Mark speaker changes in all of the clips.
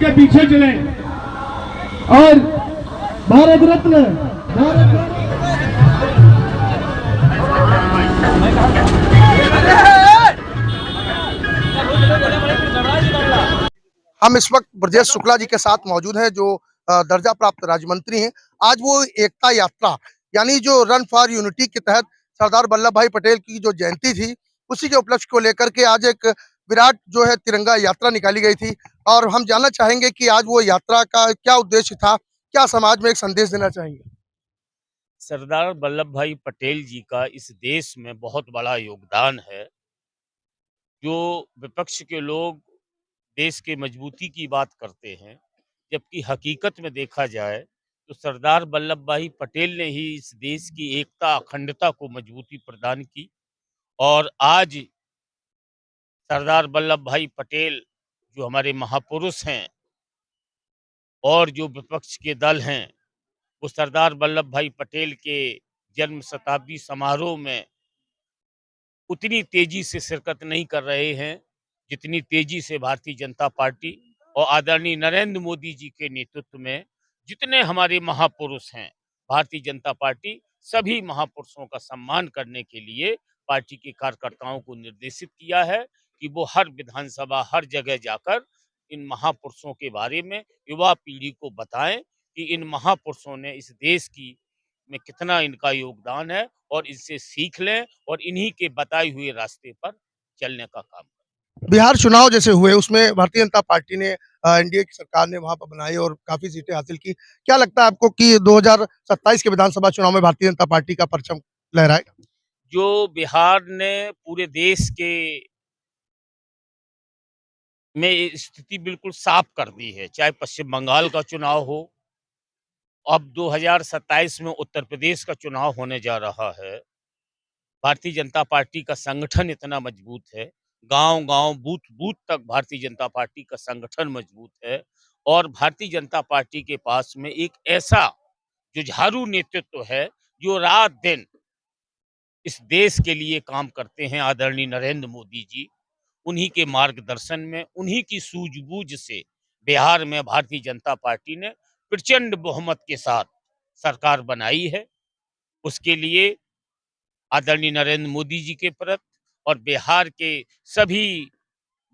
Speaker 1: उनके पीछे चले और भारत रत्न
Speaker 2: हम इस वक्त ब्रजेश शुक्ला जी के साथ मौजूद हैं जो दर्जा प्राप्त राज्य मंत्री हैं। आज वो एकता यात्रा यानी जो रन फॉर यूनिटी के तहत सरदार वल्लभ भाई पटेल की जो जयंती थी उसी के उपलक्ष्य को लेकर के आज एक विराट जो है तिरंगा यात्रा निकाली गई थी और हम जानना चाहेंगे कि आज वो यात्रा का क्या उद्देश्य था, क्या समाज में एक संदेश देना चाहेंगे।
Speaker 3: सरदार वल्लभ भाई पटेल जी का इस देश में बहुत बड़ा योगदान है। जो विपक्ष के लोग देश के मजबूती की बात करते हैं, जबकि हकीकत में देखा जाए तो सरदार वल्लभ भाई पटेल ने ही इस देश की एकता अखंडता को मजबूती प्रदान की। और आज सरदार वल्लभ भाई पटेल जो हमारे महापुरुष हैं और जो विपक्ष के दल हैं, वो सरदार वल्लभ भाई पटेल के जन्म शताब्दी समारोह में उतनी तेजी से शिरकत नहीं कर रहे हैं जितनी तेजी से भारतीय जनता पार्टी और आदरणीय नरेंद्र मोदी जी के नेतृत्व में जितने हमारे महापुरुष हैं। भारतीय जनता पार्टी सभी महापुरुषों का सम्मान करने के लिए पार्टी के कार्यकर्ताओं को निर्देशित किया है कि वो हर विधानसभा हर जगह जाकर इन महापुरुषों के बारे में युवा पीढ़ी को बताएं कि इन महापुरुषों ने इस देश की में कितना इनका योगदान है और इससे सीख लें और इन्हीं के बताए हुए रास्ते पर चलने का काम करें।
Speaker 2: बिहार चुनाव जैसे हुए उसमें भारतीय जनता पार्टी ने एनडीए की सरकार ने वहां पर बनाई और काफी सीटें हासिल की। क्या लगता है आपको कि 2027 के विधानसभा चुनाव में भारतीय जनता पार्टी का परचम लहराएगा?
Speaker 3: जो बिहार ने पूरे देश के में स्थिति बिल्कुल साफ कर दी है, चाहे पश्चिम बंगाल का चुनाव हो, अब 2027 में उत्तर प्रदेश का चुनाव होने जा रहा है। भारतीय जनता पार्टी का संगठन इतना मजबूत है, गांव-गांव, बूथ-बूथ तक भारतीय जनता पार्टी का संगठन मजबूत है और भारतीय जनता पार्टी के पास में एक ऐसा जुझारू नेतृत्व है जो रात-दिन इस देश के लिए काम करते हैं। आदरणीय नरेंद्र मोदी जी, उन्हीं के मार्गदर्शन में, उन्हीं की सूझबूझ से बिहार में भारतीय जनता पार्टी ने प्रचंड बहुमत के साथ सरकार बनाई है। उसके लिए आदरणीय नरेंद्र मोदी जी के प्रति और बिहार के सभी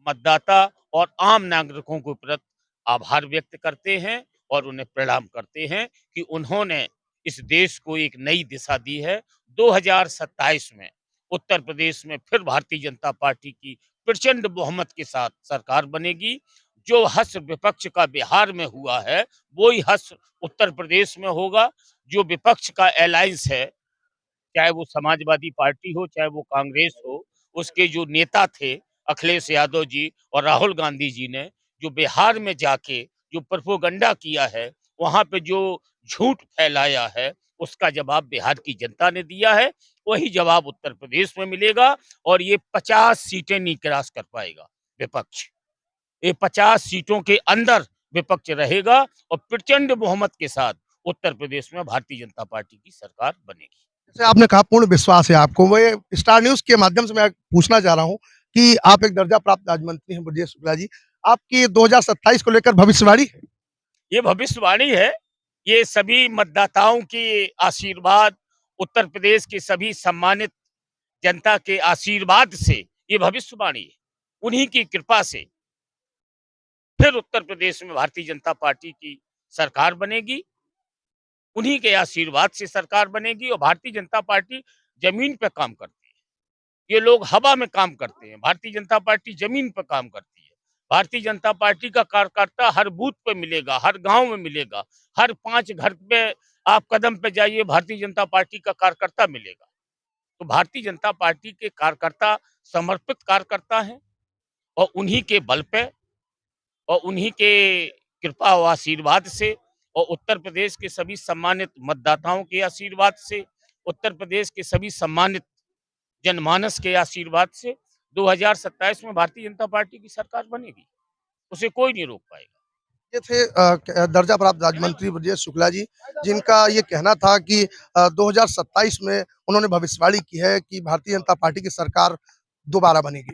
Speaker 3: मतदाता और आम नागरिकों के प्रति आभार व्यक्त करते हैं और उन्हें प्रणाम करते हैं कि उन्होंने इस देश को एक नई दिशा दी है। 2027 में उत्तर प्रदेश में फिर भारतीय जनता पार्टी की प्रचंड बहुमत के साथ सरकार बनेगी। जो हश्र विपक्ष का बिहार में हुआ है, वो ही हश्र उत्तर प्रदेश में होगा। जो विपक्ष का अलायंस है, चाहे वो समाजवादी पार्टी हो, चाहे वो कांग्रेस हो, उसके जो नेता थे अखिलेश यादव जी और राहुल गांधी जी ने जो बिहार में जाके जो प्रोपेगेंडा किया है, वहां पे जो झूठ फैलाया है, उसका जवाब बिहार की जनता ने दिया है। वही जवाब उत्तर प्रदेश में मिलेगा और ये 50 सीटें नहीं क्रॉस कर पाएगा विपक्ष। ये 50 सीटों के अंदर विपक्ष रहेगा और प्रचंड बहुमत के साथ उत्तर प्रदेश में भारतीय जनता पार्टी की सरकार बनेगी।
Speaker 2: जैसे आपने कहा पूर्ण विश्वास है आपको, मैं स्टार न्यूज के माध्यम से मैं पूछना चाह रहा हूँ कि आप एक दर्जा प्राप्त राज्य मंत्री हैं ब्रजेश शुक्ला जी, आपकी 2027 को लेकर भविष्यवाणी है?
Speaker 3: ये भविष्यवाणी है, ये सभी मतदाताओं के आशीर्वाद, उत्तर प्रदेश के सभी सम्मानित जनता के आशीर्वाद से ये भविष्यवाणी है। उन्हीं की कृपा से फिर उत्तर प्रदेश में भारतीय जनता पार्टी की सरकार बनेगी। उन्हीं के आशीर्वाद से सरकार बनेगी और भारतीय जनता पार्टी जमीन पे काम करती है। ये लोग हवा में काम करते हैं, भारतीय जनता पार्टी जमीन पर काम करती है। भारतीय जनता पार्टी का कार्यकर्ता हर बूथ पे मिलेगा, हर गांव में मिलेगा, हर 5 घर पे आप कदम पे जाइए, भारतीय जनता पार्टी का कार्यकर्ता मिलेगा। तो भारतीय जनता पार्टी के कार्यकर्ता समर्पित कार्यकर्ता हैं और उन्हीं के बल पे और उन्हीं के कृपा और आशीर्वाद से और उत्तर प्रदेश के सभी सम्मानित मतदाताओं के आशीर्वाद से, उत्तर प्रदेश के सभी सम्मानित जनमानस के आशीर्वाद से 2027 में भारतीय जनता पार्टी की सरकार बनेगी। उसे कोई नहीं रोक पाएगा।
Speaker 2: ये थे दर्जा प्राप्त राज्य मंत्री ब्रजेश शुक्ला जी, जिनका ये कहना था कि 2027 में उन्होंने भविष्यवाणी की है कि भारतीय जनता पार्टी की सरकार दोबारा बनेगी।